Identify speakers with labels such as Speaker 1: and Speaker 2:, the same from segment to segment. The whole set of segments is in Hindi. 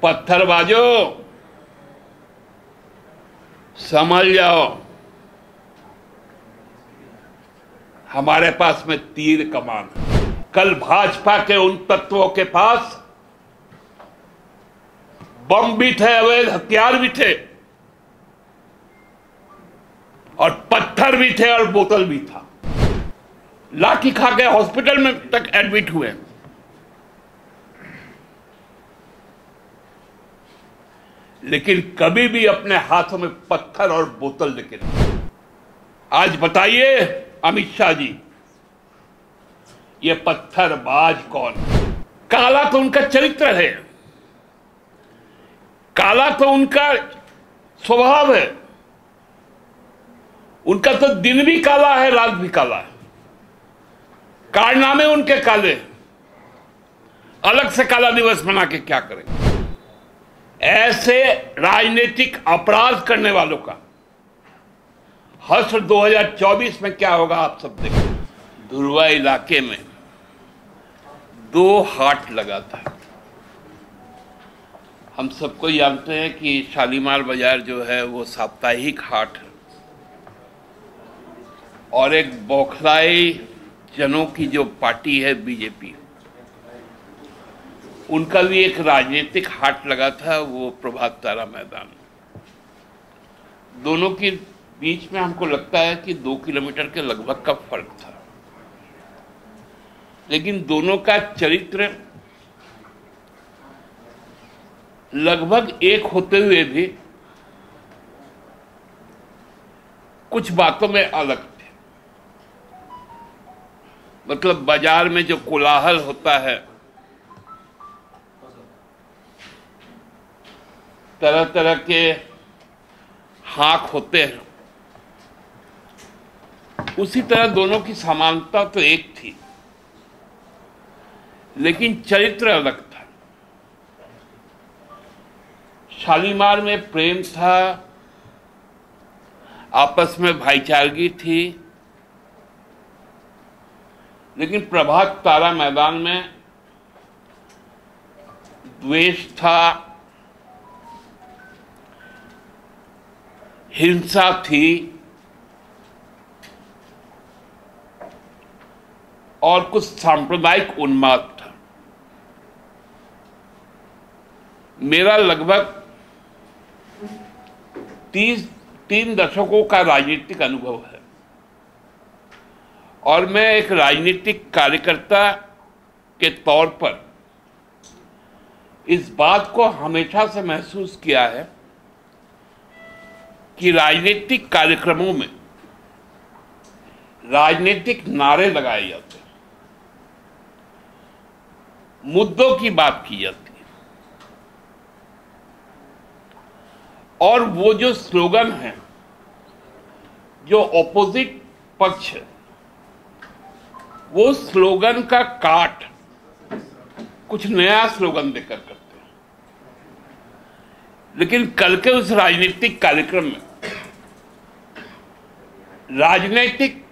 Speaker 1: पत्थरबाजो समझ जाओ, हमारे पास में तीर कमान। कल भाजपा के उन तत्वों के पास बम भी थे, अवैध हथियार भी थे, और पत्थर भी थे, और बोतल भी था। लाठी खा के हॉस्पिटल में तक एडमिट हुए। लेकिन कभी भी अपने हाथों में पत्थर और बोतल लेके नहीं। आज बताइए अमित शाह जी, ये पत्थरबाज कौन? काला तो उनका चरित्र है, काला तो उनका स्वभाव है। उनका तो दिन भी काला है, रात भी काला है। कारनामे उनके काले, अलग से काला दिवस मना के क्या करेंगे? ऐसे राजनीतिक अपराध करने वालों का हश्र 2024 में क्या होगा आप सब देखें। धुरवा इलाके में 2 हाट लगा था। हम सबको जानते हैं कि शालीमार बाजार जो है वो साप्ताहिक हाट है, और एक बौखलाई जनों की जो पार्टी है बीजेपी, उनका भी एक राजनीतिक हाट लगा था, वो प्रभात तारा मैदान। दोनों के बीच में हमको लगता है कि 2 किलोमीटर के लगभग का फर्क था, लेकिन दोनों का चरित्र लगभग एक होते हुए भी कुछ बातों में अलग थे। मतलब बाजार में जो कोलाहल होता है, तरह तरह के हाँक होते हैं, उसी तरह दोनों की समानता तो एक थी, लेकिन चरित्र अलग था। शालीमार में प्रेम था, आपस में भाईचारगी थी, लेकिन प्रभात तारा मैदान में द्वेष था, हिंसा थी, और कुछ सांप्रदायिक उन्माद था। मेरा लगभग 3 दशकों का राजनीतिक अनुभव है, और मैं एक राजनीतिक कार्यकर्ता के तौर पर इस बात को हमेशा से महसूस किया है कि राजनीतिक कार्यक्रमों में राजनीतिक नारे लगाए जाते हैं, मुद्दों की बात की जाती है, और वो जो स्लोगन है, जो ऑपोजिट पक्ष है, वो स्लोगन का काट कुछ नया स्लोगन देकर करते हैं। लेकिन कल के उस राजनीतिक कार्यक्रम में राजनीतिक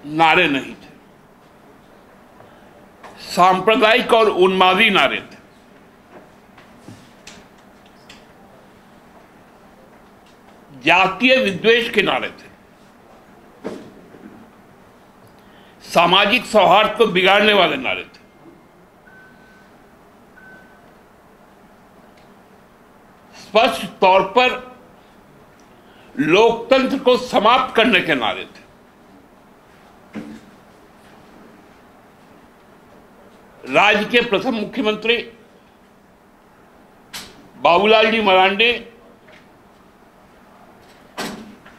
Speaker 1: नारे नहीं थे, सांप्रदायिक और उन्मादी नारे थे। जातीय विद्वेष के नारे थे, सामाजिक सौहार्द को बिगाड़ने वाले नारे थे। स्पष्ट तौर पर लोकतंत्र को समाप्त करने के नारे थे। राज्य के प्रथम मुख्यमंत्री बाबूलाल जी मरांडी,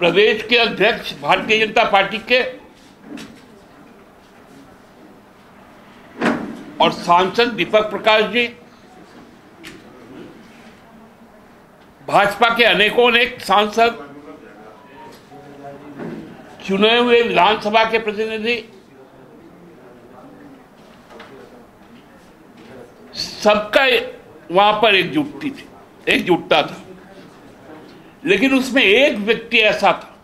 Speaker 1: प्रदेश के अध्यक्ष भारतीय जनता पार्टी के और सांसद दीपक प्रकाश जी, भाजपा के अनेकों अनेक सांसद, चुने हुए विधानसभा के प्रतिनिधि, सबका वहां पर एकजुटता था। लेकिन उसमें एक व्यक्ति ऐसा था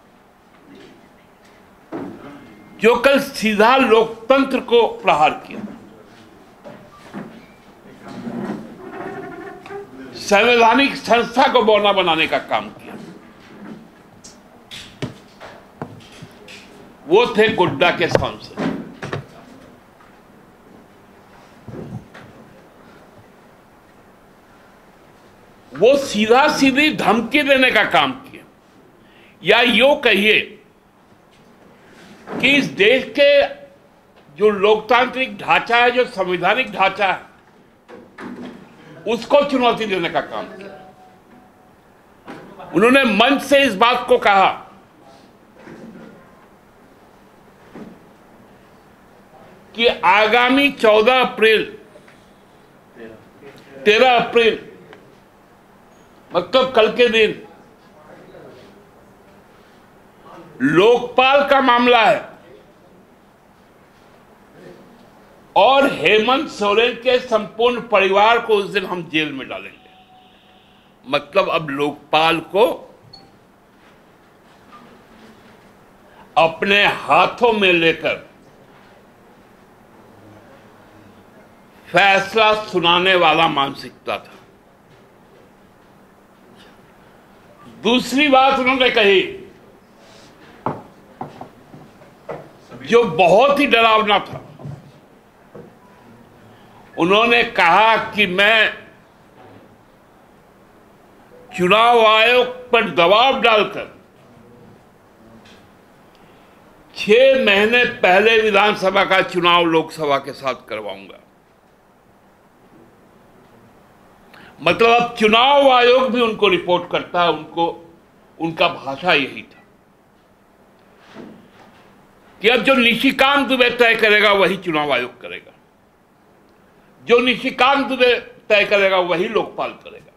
Speaker 1: जो कल सीधा लोकतंत्र को प्रहार किया। संवैधानिक संस्था को बौना बनाने का काम किया। वो थे गोड्डा के सांसद। वो सीधा सीधी धमकी देने का काम किया, या यूं कहिए कि इस देश के जो लोकतांत्रिक ढांचा है, जो संवैधानिक ढांचा है, उसको चुनौती देने का काम किया। उन्होंने मंच से इस बात को कहा कि आगामी 13 अप्रैल मतलब कल के दिन लोकपाल का मामला है और हेमंत सोरेन के संपूर्ण परिवार को उस दिन हम जेल में डालेंगे। मतलब अब लोकपाल को अपने हाथों में लेकर फैसला सुनाने वाला मानसिकता था। दूसरी बात उन्होंने कही जो बहुत ही डरावना था। उन्होंने कहा कि मैं चुनाव आयोग पर दबाव डालकर 6 महीने पहले विधानसभा का चुनाव लोकसभा के साथ करवाऊंगा। मतलब अब चुनाव आयोग भी उनको रिपोर्ट करता है, उनका भाषा यही था कि अब जो निशिकांत दुबे तय करेगा वही चुनाव आयोग करेगा, जो निशिकांत दुबे तय करेगा वही लोकपाल करेगा।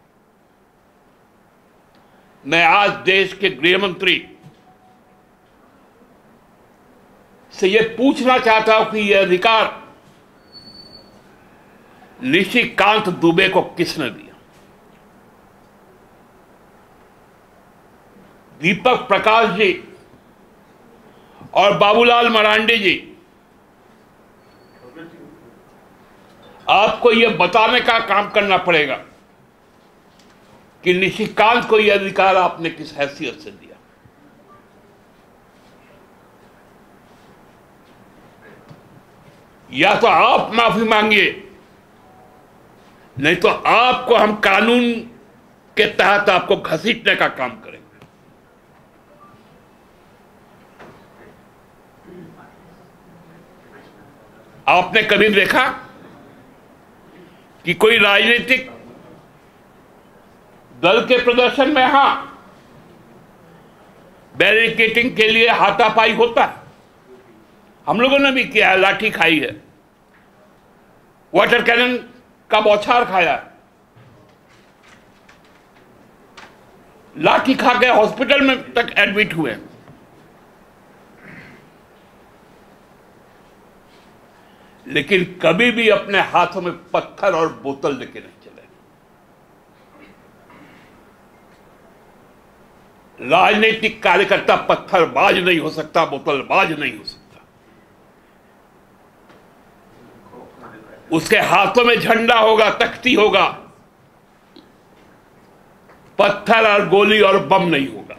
Speaker 1: मैं आज देश के गृह मंत्री से यह पूछना चाहता हूं कि यह अधिकार निशिकांत दुबे को किसने दिया? दीपक प्रकाश जी और बाबूलाल मरांडी जी, आपको यह बताने का काम करना पड़ेगा कि निशिकांत को यह अधिकार आपने किस हैसियत से दिया। या तो आप माफी मांगिए, नहीं तो आपको हम कानून के तहत आपको घसीटने का काम करेंगे। आपने कभी देखा कि कोई राजनीतिक दल के प्रदर्शन में हां बैरिकेडिंग के लिए हाथापाई होता है? हम लोगों ने भी किया है, लाठी खाई है, वाटर कैनन का बौछार खाया है, लाठी खा के हॉस्पिटल में तक एडमिट हुए। लेकिन कभी भी अपने हाथों में पत्थर और बोतल लेके नहीं चले। राजनीतिक कार्यकर्ता पत्थरबाज नहीं हो सकता, बोतलबाज नहीं हो सकता। उसके हाथों में झंडा होगा, तख्ती होगा, पत्थर और गोली और बम नहीं होगा।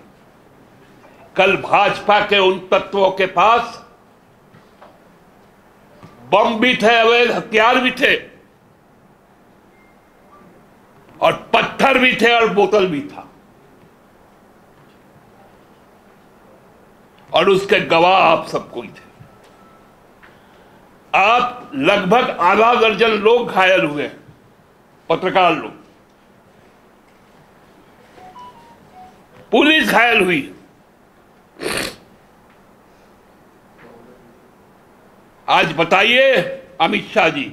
Speaker 1: कल भाजपा के उन तत्वों के पास बम भी थे, अवैध हथियार भी थे, और पत्थर भी थे और बोतल भी था, और उसके गवाह आप सबको ही थे। आप लगभग आधा दर्जन लोग घायल हुए, पत्रकार लोग, पुलिस घायल हुई। आज बताइए अमित शाह जी,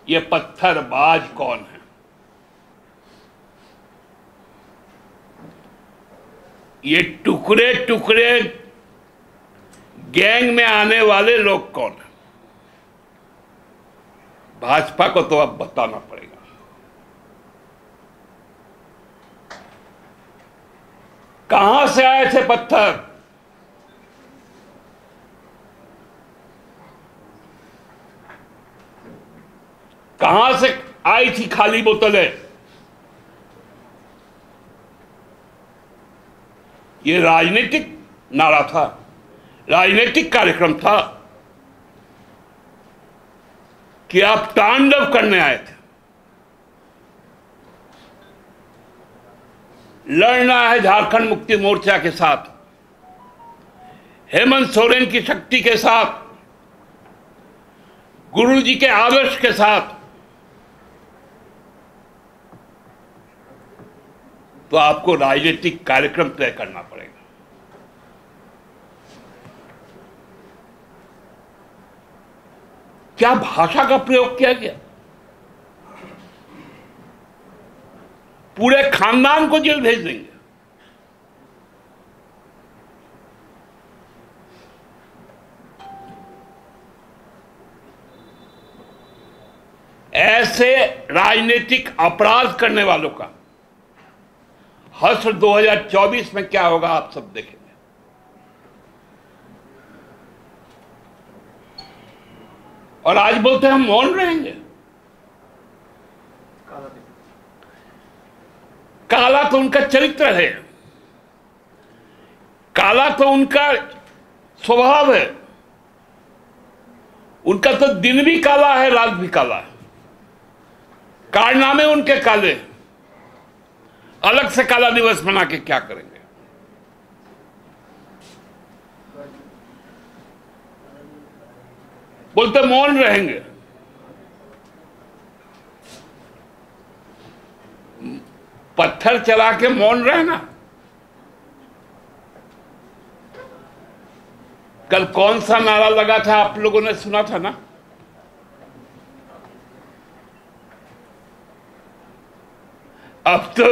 Speaker 1: ये पत्थरबाज कौन है? ये टुकड़े टुकड़े गैंग में आने वाले लोग कौन है? भाजपा को तो अब बताना पड़ेगा। कहां से आए थे पत्थर? कहां से आई थी खाली बोतलें, ये राजनीतिक नारा था, राजनीतिक कार्यक्रम था कि आप तांडव करने आए थे। लड़ना है झारखंड मुक्ति मोर्चा के साथ, हेमंत सोरेन की शक्ति के साथ, गुरु जी के आदर्श के साथ, तो आपको राजनीतिक कार्यक्रम तय करना पड़ेगा। क्या भाषा का प्रयोग किया गया, पूरे खानदान को जेल भेज देंगे। ऐसे राजनीतिक अपराध करने वालों का हश्र 2024 में क्या होगा आप सब देखेंगे। और आज बोलते हैं हम मौन रहेंगे। काला तो उनका चरित्र है, काला तो उनका स्वभाव है, उनका तो दिन भी काला है, रात भी काला है, कारनामे उनके काले। अलग से काला दिवस मना के क्या करेंगे। बोलते मौन रहेंगे। पत्थर चला के मौन रहना। कल कौन सा नारा लगा था, आप लोगों ने सुना था ना? अब तो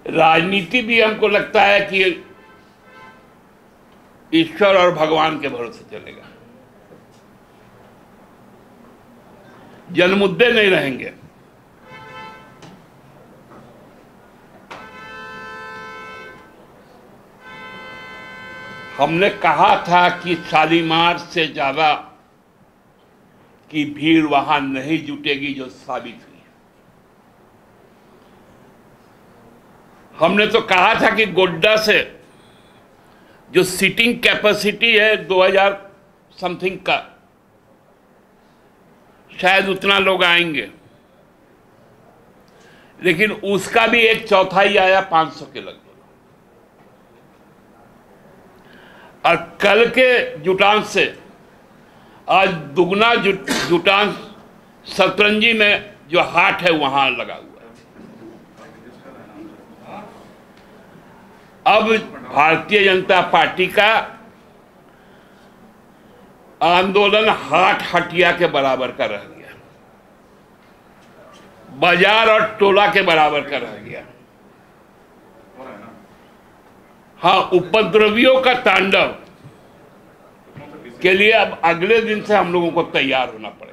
Speaker 1: राजनीति भी हमको लगता है कि ईश्वर और भगवान के भरोसे चलेगा, जनमुद्दे नहीं रहेंगे। हमने कहा था कि शालीमार से ज्यादा की भीड़ वहां नहीं जुटेगी, जो साबित हुई। हमने तो कहा था कि गोड्डा से जो सीटिंग कैपेसिटी है 2000 समथिंग का, शायद उतना लोग आएंगे, लेकिन उसका भी एक चौथाई आया 500 के लगभग। और कल के जुटान से आज दुगना जुटान सतरंजी में जो हाट है वहां लगा हुआ है। अब भारतीय जनता पार्टी का आंदोलन हाट हटिया के बराबर का रह गया, बाजार और टोला के बराबर का रह गया। हाँ, उपद्रवियों का तांडव के लिए अब अगले दिन से हम लोगों को तैयार होना पड़ेगा।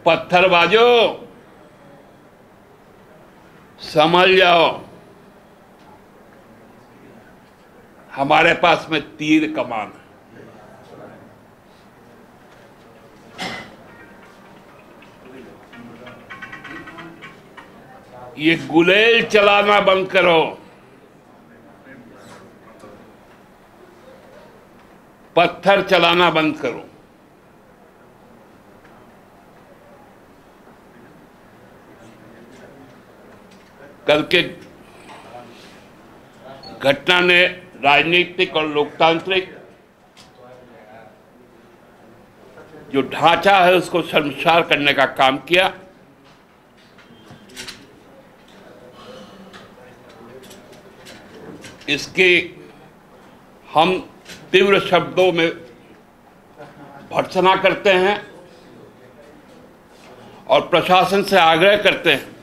Speaker 1: पत्थरबाजो समझ जाओ, हमारे पास में तीर कमान है। ये गुलेल चलाना बंद करो, पत्थर चलाना बंद करो। कल के घटना ने राजनीतिक और लोकतांत्रिक जो ढांचा है उसको शर्मसार करने का काम किया। इसकी हम तीव्र शब्दों में भर्त्सना करते हैं और प्रशासन से आग्रह करते हैं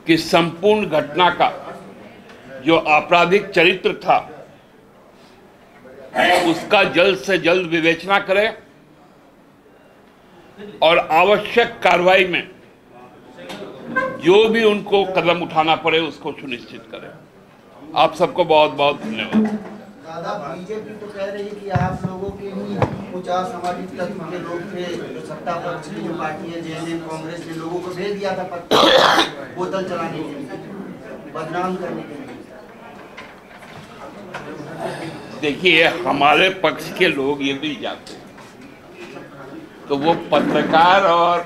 Speaker 1: कि संपूर्ण घटना का जो आपराधिक चरित्र था उसका जल्द से जल्द विवेचना करें और आवश्यक कार्रवाई में जो भी उनको कदम उठाना पड़े उसको सुनिश्चित करें। आप सबको बहुत बहुत धन्यवाद।
Speaker 2: दादा, बीजेपी तो कह रही है कि आप लोगों के ही कुछ असामाजिक तत्व के लोग थे, जो सत्ता पक्ष की जो पार्टी है जेएमएम कांग्रेस ने लोगों को भेज दिया था पत्थर बोतल चलाने के लिए, बदनाम करने के लिए।
Speaker 1: देखिए, हमारे पक्ष के लोग ये भी जाते तो वो पत्रकार और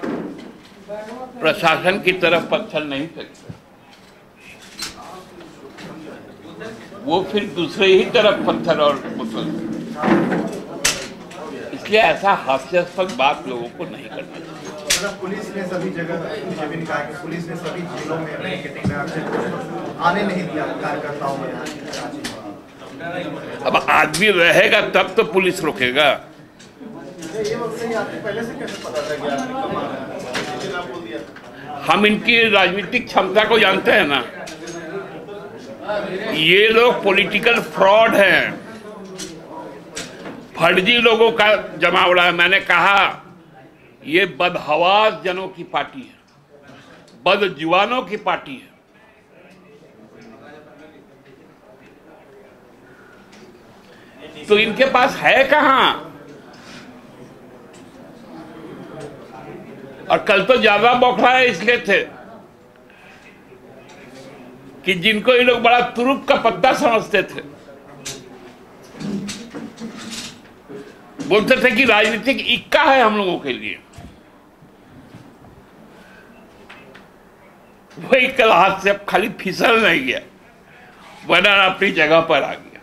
Speaker 1: प्रशासन की तरफ पत्थर नहीं फेंकते, वो फिर दूसरे ही तरफ पत्थर और बोतल। इसलिए ऐसा हास्यास्पद बात लोगों को नहीं करना चाहिए।
Speaker 3: पुलिस ने सभी जगह बीजेपी ने कहा कि पुलिस ने सभी जिलों में आने नहीं दिया कार्यकर्ताओं में।
Speaker 1: अब आदमी रहेगा तब तो पुलिस रोकेगा।
Speaker 3: पहले से कैसे पता था कि आपने दिया?
Speaker 1: हम इनकी राजनीतिक क्षमता को जानते हैं ना। ये लोग पॉलिटिकल फ्रॉड हैं, फर्जी लोगों का जमावड़ा है। मैंने कहा ये बदहवास जनों की पार्टी है, बदजुबानों की पार्टी है। तो इनके पास है कहां? और कल तो ज्यादा बौखलाए इसलिए थे कि जिनको ये लोग बड़ा तुरुप का पत्ता समझते थे, बोलते थे कि राजनीतिक इक्का है हम लोगों के लिए, वही कल हाथ से अब खाली फिसल नहीं गया, वरना अपनी जगह पर आ गया।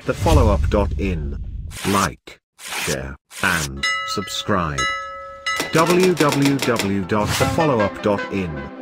Speaker 4: TheFollowUp.in. Like, share, and subscribe. www.thefollowup.in